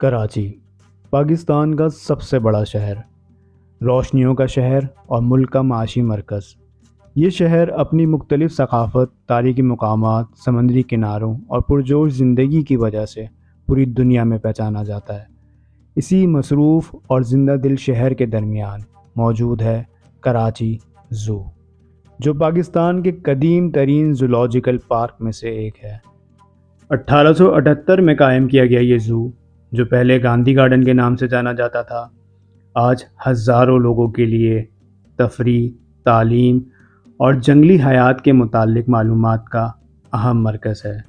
कराची पाकिस्तान का सबसे बड़ा शहर, रोशनियों का शहर और मुल्क का माशी मरकज़। ये शहर अपनी मुख्तलिफ़ सकाफ़त, तारीख़ी मकामात, समंदरी किनारों और पुरजोश ज़िंदगी की वजह से पूरी दुनिया में पहचाना जाता है। इसी मसरूफ़ और ज़िंदा दिल शहर के दरमियान मौजूद है कराची ज़ू, जो पाकिस्तान के कदीम तरीन ज़ूलॉजिकल पार्क में से एक है। 1878 में कायम किया गया ये ज़ू, जो पहले गांधी गार्डन के नाम से जाना जाता था, आज हज़ारों लोगों के लिए तफरीह, तालीम और जंगली हयात के मुताल्लिक़ मालूमात का अहम मरकज़ है।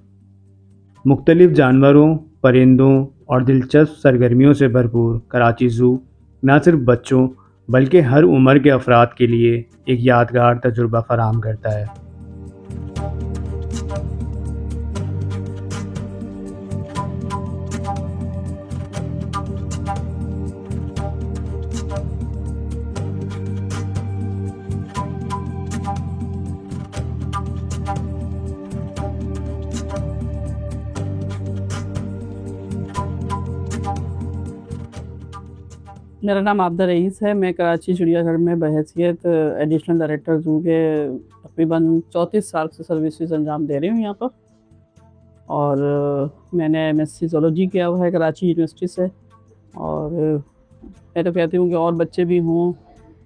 मुख्तलिफ़ जानवरों, परिंदों और दिलचस्प सरगर्मियों से भरपूर कराची ज़ू न सिर्फ बच्चों बल्कि हर उम्र के अफराद के लिए एक यादगार तजुर्बा फराहम करता है। मेरा नाम आबदा रईस है। मैं कराची चिड़ियाघर में बहैसियत एडिशनल डायरेक्टर ज़ू के तकरीबन 34 साल से सर्विसेज अंजाम दे रही हूँ यहाँ पर। और मैंने एमएससी ज़ूलॉजी किया हुआ है कराची यूनिवर्सिटी से। और मैं तो कहती हूँ कि और बच्चे भी हों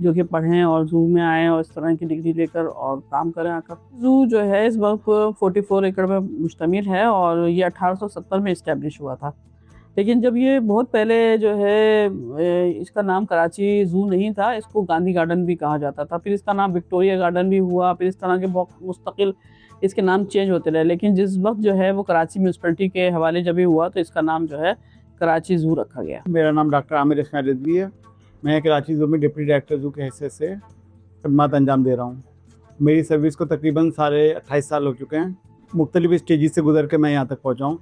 जो कि पढ़ें और ज़ू में आएँ और इस तरह की डिग्री लेकर और काम करें आकर। ज़ू जो है इस वक्त 44 एकड़ में मुश्तमिल है और ये 1870 में इस्टेब्लिश हुआ था। लेकिन जब ये बहुत पहले जो है इसका नाम कराची ज़ू नहीं था, इसको गांधी गार्डन भी कहा जाता था। फिर इसका नाम विक्टोरिया गार्डन भी हुआ, फिर इस तरह के बहुत मुस्तकिल इसके नाम चेंज होते रहे। लेकिन जिस वक्त जो है वो कराची म्यूनसिपलिटी के हवाले जब भी हुआ तो इसका नाम जो है कराची ज़ू रखा गया। मेरा नाम डॉक्टर आमिर इस्माइल रिजवी है। मैं कराची ज़ू में डिप्टी डायरेक्टर ज़ू के हैसियत से खदमात अंजाम दे रहा हूँ। मेरी सर्विस को तकरीबन साढ़े 28 साल हो चुके हैं। मुख्तलिफ स्टेजेस से गुजर के मैं यहाँ तक पहुँचा हूँ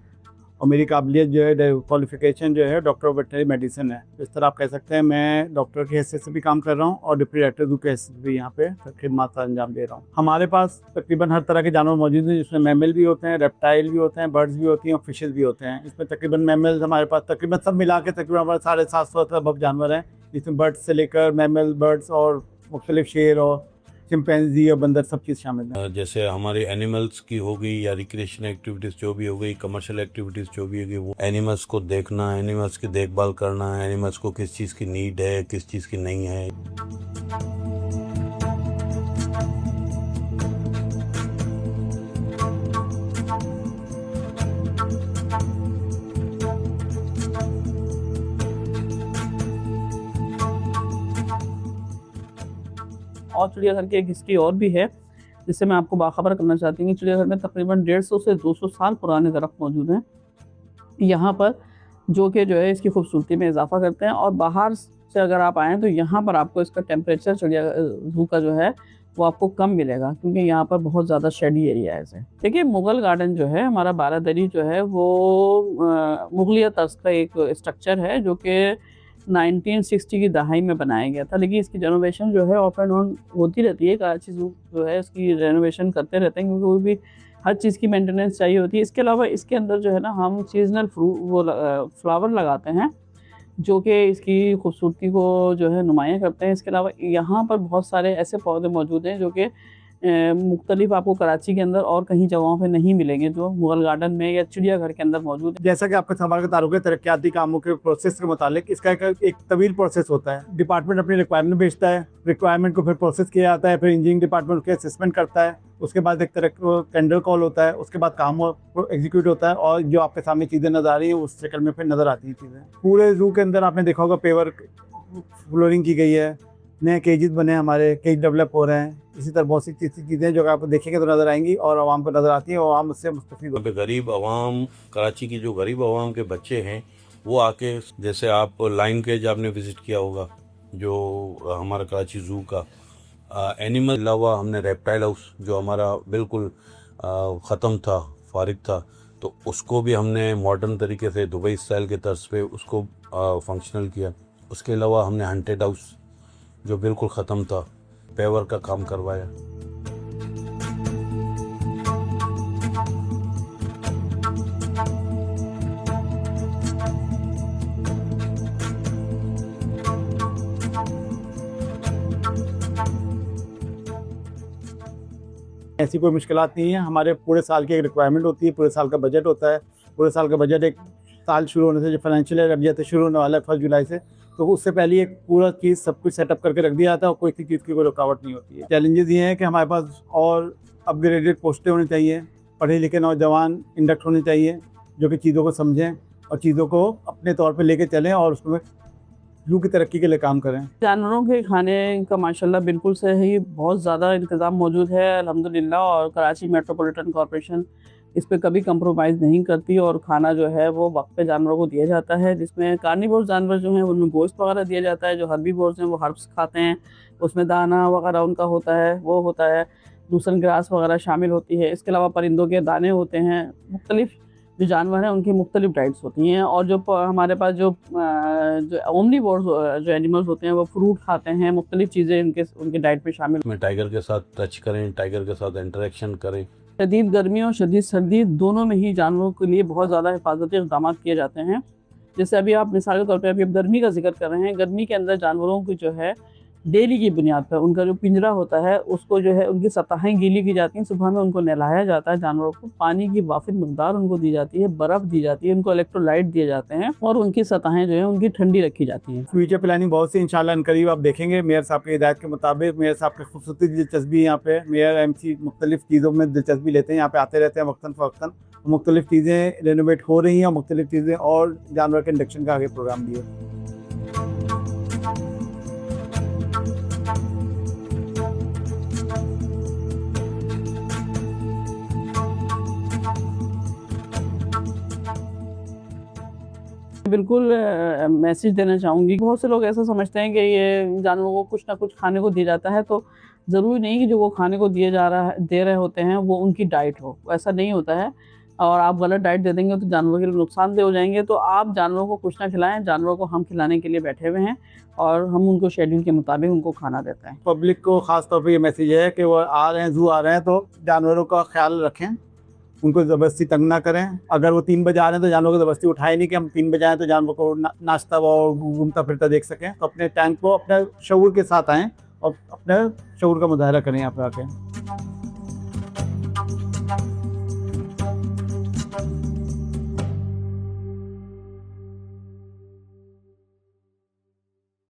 और मेरी काबिलियत जो है क्वालिफ़िकेशन जो है डॉक्टर ऑफ वेटनरी मेडिसिन है। इस तरह आप कह सकते हैं मैं डॉक्टर की हैसियत से भी काम कर रहा हूँ और डिप्टी डायरेक्टर ज़ू की हैसियत भी यहाँ पे खिदमत का अंजाम दे रहा हूँ। हमारे पास तकरीबन हर तरह के जानवर मौजूद हैं, जिसमें मैमल भी होते हैं, रेप्टाइल भी होते हैं, बर्ड्स भी होती हैं और फिशेज़ भी होते हैं। इसमें तकरीबन मैमल्स हमारे पास तकरीबन सब मिला के तकरीबन हमारे 750 तक जानवर हैं, जिसमें बर्ड्स से लेकर मैमल, बर्ड्स और मुख्तलिफ शेर और चिंपैंजी और बंदर सब चीज़ शामिल है। जैसे हमारे एनिमल्स की हो गई या रिक्रिएशन एक्टिविटीज़ जो भी हो गई, कमर्शियल एक्टिविटीज़ जो भी होगी, वो एनिमल्स को देखना, एनिमल्स की देखभाल करना, एनिमल्स को किस चीज़ की नीड है, किस चीज़ की नहीं है। और चिड़ियाघर की एक हिस्ट्री और भी है जिससे मैं आपको बाखबर करना चाहती हूँ कि चिड़ियाघर में तकरीबन 150 से 200 साल पुराने दरख्त मौजूद हैं यहाँ पर, जो कि जो है इसकी खूबसूरती में इजाफा करते हैं। और बाहर से अगर आप आएँ तो यहाँ पर आपको इसका टेम्परेचर चिड़िया ज़ू का जो है वो आपको कम मिलेगा, क्योंकि यहाँ पर बहुत ज़्यादा शेडी एरियाज़ है। देखिए, मुग़ल गार्डन जो है हमारा बारादरी जो है वो मुगलिया तर्ज का एक स्ट्रक्चर है जो कि 1960 की दहाई में बनाया गया था। लेकिन इसकी रेनोवेशन जो है ऑफ एंड ऑन होती रहती है। कराची ज़ू जो है इसकी रेनोवेशन करते रहते हैं, क्योंकि वो भी हर चीज़ की मेंटेनेंस चाहिए होती है। इसके अलावा इसके अंदर जो है ना हम सीजनल फ्लावर लगाते हैं जो कि इसकी खूबसूरती को जो है नुमायाँ करते हैं। इसके अलावा यहाँ पर बहुत सारे ऐसे पौधे मौजूद हैं जो कि मुख्तलिफ आपको कराची के अंदर और कहीं जगहों पे नहीं मिलेंगे, जो मुग़ल गार्डन में या चिड़ियाघर के अंदर मौजूद है। जैसा कि आपका सवाल का ताल्लुक है तरक्याती कामों के प्रोसेस के मुतालिक, इसका एक तवील प्रोसेस होता है। डिपार्टमेंट अपनी रिक्वायरमेंट भेजता है, रिक्वायरमेंट को फिर प्रोसेस किया जाता है, फिर इंजीनियरिंग डिपार्टमेंट उसके असेसमेंट करता है, उसके बाद एक तरह टेंडर कॉल होता है, उसके बाद काम एग्जीक्यूट होता है और जो आपके सामने चीज़ें नज़र आ रही हैं उस शक्ल में फिर नज़र आती हैं चीज़ें। पूरे ज़ू के अंदर आपने देखा होगा पेवर फ्लोरिंग की गई है, नए केजेस बने, हमारे केज डेवलप हो रहे हैं। इसी तरह बहुत सी चीज़ें जो आप देखेंगे तो नज़र आएंगी और आवाम को नज़र आती है और आवाम उससे मुस्तफ़ीद होती है। गरीब आवाम, कराची की जो गरीब आवाम के बच्चे हैं वो आके, जैसे आप लाइन केज आपने विज़िट किया होगा जो हमारा कराची ज़ू का एनिमल, अलावा हमने रेप्टाइल हाउस जो हमारा बिल्कुल ख़त्म था, फारिग था, तो उसको भी हमने मॉडर्न तरीके से दुबई स्टाइल के तर्ज पे उसको फंक्शनल किया। उसके अलावा हमने हंटेड हाउस जो बिल्कुल ख़त्म था, पेवर का काम करवाया। ऐसी कोई मुश्किलात नहीं है। हमारे पूरे साल की एक रिक्वायरमेंट होती है, पूरे साल का बजट होता है। पूरे साल का बजट एक साल शुरू होने से, जो फाइनेंशियल ईयर अभी शुरू होने वाला है 1 जुलाई से, तो उससे पहले एक पूरा चीज़ सब कुछ सेटअप करके रख दिया जाता है और कोई चीज़ की कोई रुकावट नहीं होती है। चैलेंजेस ये हैं कि हमारे पास और अपग्रेडेड पोस्टें होनी चाहिए, पढ़े लिखे नौजवान इंडक्ट होने चाहिए जो कि चीज़ों को समझें और चीज़ों को अपने तौर पे लेके चलें और उसमें यूँ की तरक्की के लिए काम करें। जानवरों के खाने का माशाल्लाह बिल्कुल सही, बहुत ज़्यादा इंतज़ाम मौजूद है अल्हम्दुलिल्लाह, और कराची मेट्रोपॉलिटन कॉरपोरेशन इस पे कभी कंप्रोमाइज़ नहीं करती और खाना जो है वो वक्त पे जानवरों को दिया जाता है, जिसमें कार्निवोर जानवर जो हैं उनमें गोश्त वगैरह दिया जाता है, जो हर्बीवोर्स हैं वो हर्ब्स खाते हैं, उसमें दाना वगैरह उनका होता है, वो होता है, लूसन ग्रास वगैरह शामिल होती है। इसके अलावा परिंदों के दाने होते हैं, मुख्तलिफ जो जानवर हैं उनकी मुख्तलिफ डाइट्स होती हैं। और जो हमारे पास जो ओमनीवोर्स जो एनिमल्स होते हैं वो फ्रूट खाते हैं, मुख्तलिफ चीज़ें उनके डाइट में शामिल। में टाइगर के साथ टच करें, टाइगर के साथ इंटरेक्शन करें। शदीद गर्मी और शदीद सर्दी दोनों में ही जानवरों के लिए बहुत ज़्यादा हिफाजती इक़दाम किए जाते हैं। जैसे अभी आप मिसाल के तौर पे अभी आप गर्मी का जिक्र कर रहे हैं, गर्मी के अंदर जानवरों की जो है डेली की बुनियाद पर उनका जो पिंजरा होता है उसको जो है उनकी सतहें गीली की जाती हैं, सुबह में उनको नहलाया जाता है, जानवरों को पानी की वाफिद मकदार उनको दी जाती है, बर्फ़ दी जाती है, उनको इलेक्ट्रोलाइट दिए जाते हैं और उनकी सतहें जो है उनकी ठंडी रखी जाती हैं। फ्यूचर प्लानिंग बहुत सी इंशाल्लाह करीब आप देखेंगे। मेयर साहब की हिदायत के मुताबिक, मेयर साहब की खूबसूरती दिलचस्पी यहाँ पे, मेयर MC मुख्तलिफ चीज़ों में दिलचस्पी लेते हैं, यहाँ पे आते रहते हैं वक्तन फ़वक्तन। मुख्तलिफ चीज़ें रेनोवेट हो रही हैं और मुख्तलिफ चीज़ें और जानवर के इंडक्शन का आगे प्रोग्राम भी है। बिल्कुल मैसेज देना चाहूँगी। बहुत से लोग ऐसा समझते हैं कि ये जानवरों को कुछ ना कुछ खाने को दिया जाता है, तो ज़रूरी नहीं कि जो वो खाने को दे रहे होते हैं वो उनकी डाइट हो, ऐसा नहीं होता है। और आप गलत डाइट दे देंगे तो जानवरों के लिए नुकसानदेह हो जाएंगे। तो आप जानवरों को कुछ ना खिलाएं, जानवरों को हम खिलाने के लिए बैठे हुए हैं और हम उनको शेड्यूल के मुताबिक उनको खाना देते हैं। पब्लिक को ख़ास तौर पे ये मैसेज है कि वो आ रहे हैं, ज़ू आ रहे हैं, तो जानवरों का ख्याल रखें, उनको ज़बरदस्ती तंग ना करें। अगर वो 3 बजे आ रहे हैं तो जानवरों को ज़बरदस्ती उठाए नहीं कि हम 3 बजे आएँ तो जानवर को नाश्ता और घूमता फिरता देख सकें। तो अपने टाइम को अपने शऊर के साथ आएँ और अपने शऊर का मुजाहरा करें यहाँ पर आके।